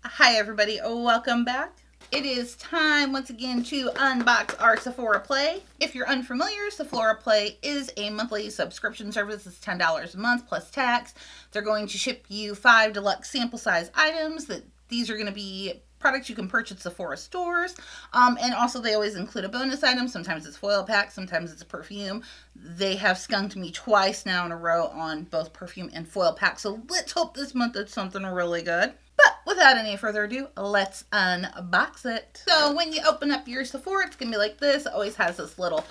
Hi everybody, welcome back. It is time once again to unbox our Sephora Play. If you're unfamiliar, Sephora Play is a monthly subscription service. It's $10 a month plus tax. They're going to ship you 5 deluxe sample size items. These are going to be products you can purchase at Sephora stores. And also they always include a bonus item. Sometimes it's foil pack, sometimes it's a perfume. They have skunked me twice now in a row on both perfume and foil pack. So let's hope this month it's something really good. But without any further ado, let's unbox it. So when you open up your Sephora, it's going to be like this. It always has this little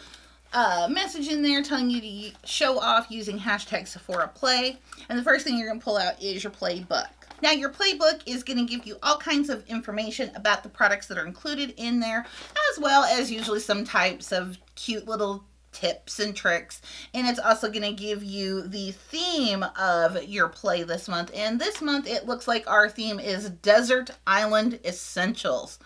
message in there telling you to show off using hashtag Sephora Play. And the first thing you're going to pull out is your playbook. Now your playbook is going to give you all kinds of information about the products that are included in there, as well as usually some types of cute little tips and tricks. And it's also going to give you the theme of your play this month. And this month it looks like our theme is Desert Island Essentials.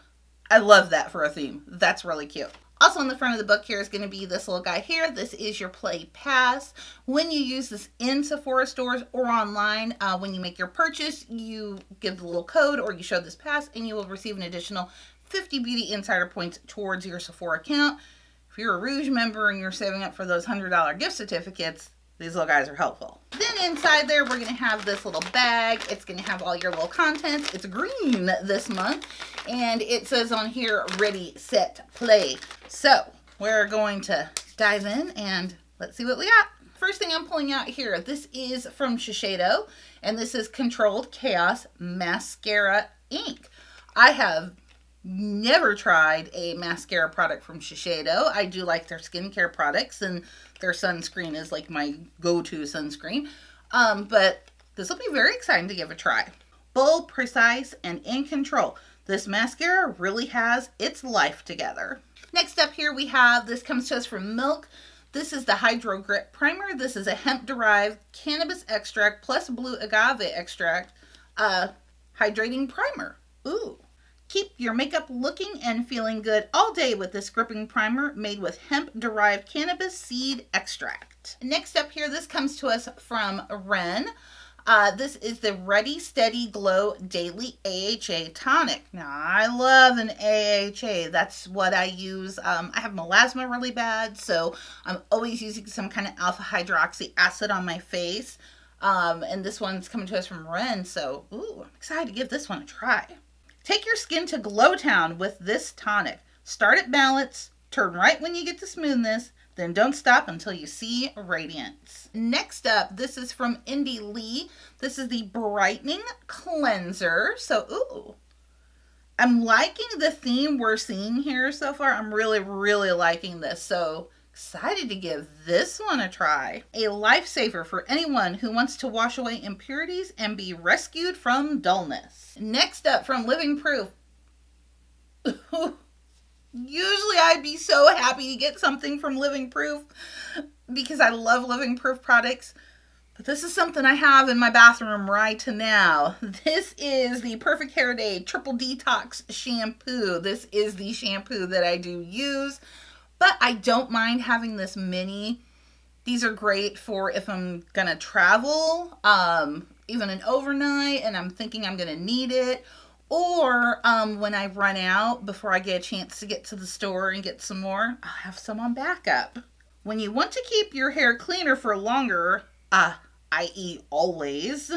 I love that for a theme. That's really cute. Also on the front of the book here is going to be this little guy here. This is your Play Pass. When you use this in Sephora stores or online, when you make your purchase, you give the little code or you show this pass and you will receive an additional 50 Beauty Insider points towards your Sephora account. If you're a Rouge member and you're saving up for those $100 gift certificates, these little guys are helpful. Then inside there, we're going to have this little bag. It's going to have all your little contents. It's green this month. And it says on here, Ready, Set, Play. So we're going to dive in and let's see what we got. First thing I'm pulling out here, this is from Shiseido. And this is Controlled Chaos Mascara Ink. I have never tried a mascara product from Shiseido. I do like their skincare products, and their sunscreen is like my go-to sunscreen. But this will be very exciting to give a try. Bold, precise, and in control. This mascara really has its life together. Next up here we have, this comes to us from Milk. This is the Hydro Grip Primer. This is a hemp-derived cannabis extract plus blue agave extract hydrating primer. Ooh. Keep your makeup looking and feeling good all day with this gripping primer made with hemp-derived cannabis seed extract. Next up here, this comes to us from Ren. This is the Ready Steady Glow Daily AHA Tonic. Now, I love an AHA. That's what I use. I have melasma really bad, so I'm always using some kind of alpha hydroxy acid on my face. And this one's coming to us from Ren, so ooh, I'm excited to give this one a try. Take your skin to Glow Town with this tonic. Start at balance, turn right when you get to smoothness, then don't stop until you see radiance. Next up, this is from Indie Lee. This is the Brightening Cleanser. So, ooh, I'm liking the theme we're seeing here so far. I'm really, really liking this. So, excited to give this one a try. A lifesaver for anyone who wants to wash away impurities and be rescued from dullness. Next up from Living Proof. Usually I'd be so happy to get something from Living Proof because I love Living Proof products. But this is something I have in my bathroom right now. This is the Perfect Hair Day Triple Detox Shampoo. This is the shampoo that I do use. But I don't mind having this mini. These are great for if I'm going to travel, even an overnight, and I'm thinking I'm going to need it. Or when I run out before I get a chance to get to the store and get some more, I'll have some on backup. When you want to keep your hair cleaner for longer, i.e. always,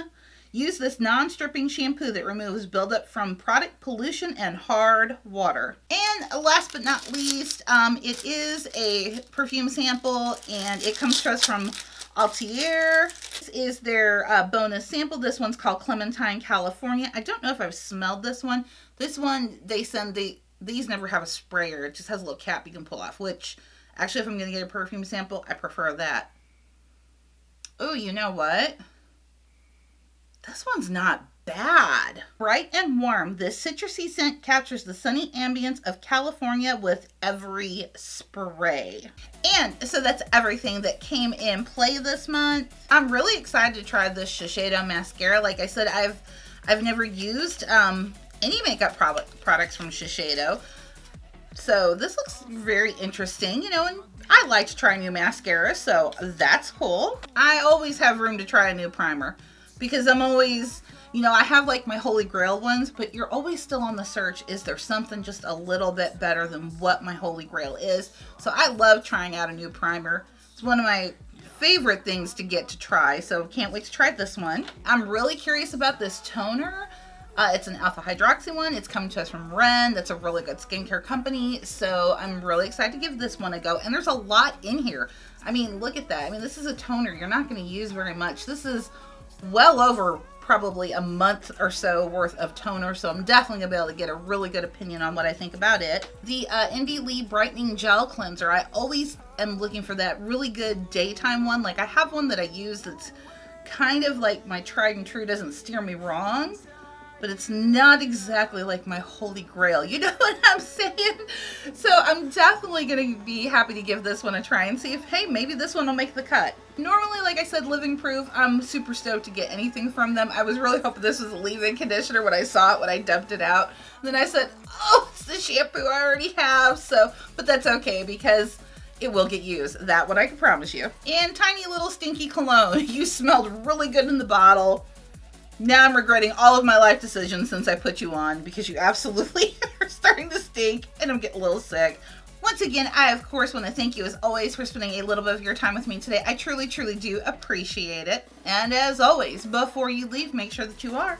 use this non-stripping shampoo that removes buildup from product pollution and hard water. And last but not least, it is a perfume sample and it comes to us from Altier. This is their bonus sample. This one's called Clementine, California. I don't know if I've smelled this one. This one, they send, these never have a sprayer. It just has a little cap you can pull off, which actually if I'm going to get a perfume sample, I prefer that. Oh, you know what? This one's not bad. Bright and warm, this citrusy scent captures the sunny ambience of California with every spray. And so that's everything that came in play this month. I'm really excited to try this Shiseido mascara. Like I said, I've never used any makeup products from Shiseido. So this looks very interesting, you know, and I like to try new mascara, so that's cool. I always have room to try a new primer because I'm always You know, I have like my holy grail ones, but you're always still on the search. Is there something just a little bit better than what my holy grail is? So I love trying out a new primer. It's one of my favorite things to get to try, so can't wait to try this one. I'm really curious about this toner. It's an alpha hydroxy one. It's coming to us from Ren. That's a really good skincare company, so I'm really excited to give this one a go. And there's a lot in here. I mean, look at that. I mean, this is a toner you're not going to use very much. This is well over probably a month or so worth of toner, so I'm definitely gonna be able to get a really good opinion on what I think about it. The Infallible Brightening Gel Cleanser, I always am looking for that really good daytime one. Like, I have one that I use that's kind of like my tried and true, doesn't steer me wrong, but it's not exactly like my holy grail. You know what I'm saying? So I'm definitely going to be happy to give this one a try and see if, hey, maybe this one will make the cut. Normally, like I said, Living Proof, I'm super stoked to get anything from them. I was really hoping this was a leave-in conditioner when I saw it, when I dumped it out. And then I said, oh, it's the shampoo I already have. So, but that's okay because it will get used. That one I can promise you. And tiny little stinky cologne. You smelled really good in the bottle. Now I'm regretting all of my life decisions since I put you on because you absolutely are starting to stink and I'm getting a little sick. Once again, I of course want to thank you as always for spending a little bit of your time with me today. I truly, truly do appreciate it. And as always, before you leave, make sure that you are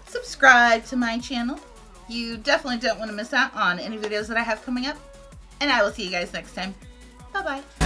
subscribed to my channel. You definitely don't want to miss out on any videos that I have coming up. And I will see you guys next time. Bye-bye.